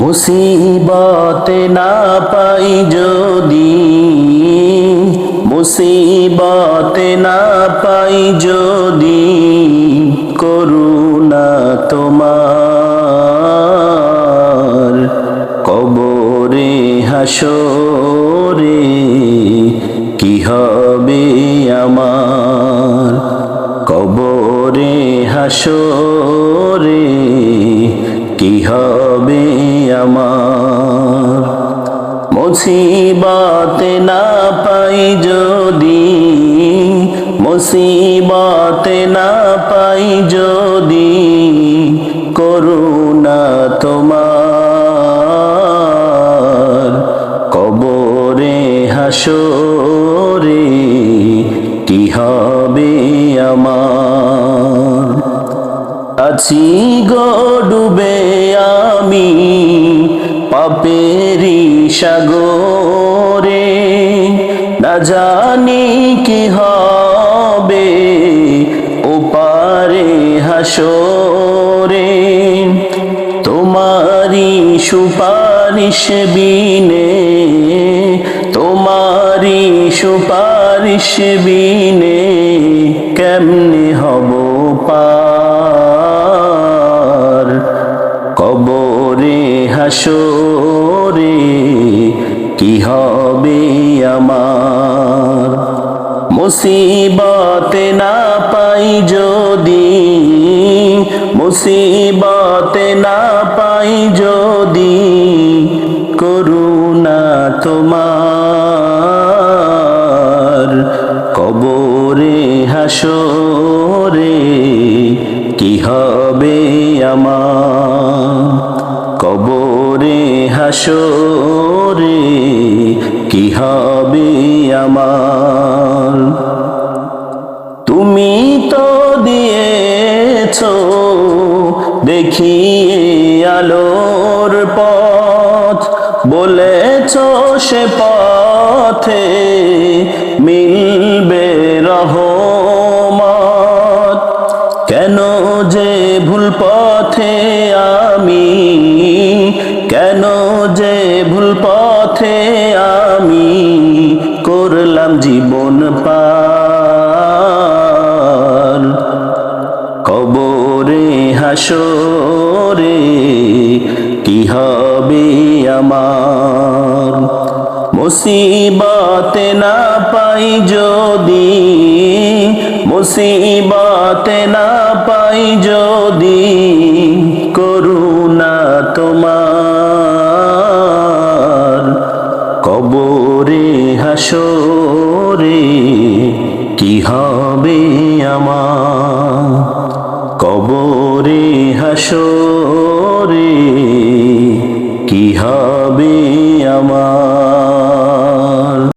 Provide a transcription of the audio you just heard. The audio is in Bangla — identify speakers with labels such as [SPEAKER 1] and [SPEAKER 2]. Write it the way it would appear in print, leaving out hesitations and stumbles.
[SPEAKER 1] মুসিবতে না পাই যদি, মুসিবতে না পাই যদি, করুণা তোমার কবরে হাসরে কি হবে আমার, কবরে হাসরে কি হবে আমার। মুসিবতে না পাই যদি, মুসিবতে না পাই যদি, করুণা তোমার কবরে হাসরে কি হবে আমার। আছি গো ডুবে আমি পাপেরি সাগরে, না জানি কি হবে ওপারে হাসরে। তোমারি সুপারিশ বিনে, তোমারি সুপারিশ বিনে কেমনে হব পার, কবরে হাসরে কি হবে আমার। মুসিবতে না পাই যদি, মুসিবতে না পাই যদি, করুণা তোমার কবরে হাসরে কি হবে আমার, কবরে হাসরে কি হবে আমার। তুমি তো দিয়েছো দেখিয়ে আলোর পথ, বলেছো সে পথে মিলবে রহমত। কেন যে ভুল পথে আমি, কেন যে ভুল পথে আমি করলাম জীবন পার, কবরে হাসরে কি হবে আমার। মুসিবতে না পাই যদি, মুসিবতে না পাই যদি, করুণা তোমার কবরে হাসরে কি হবে আমার, কবরে হাসরে কি হবে।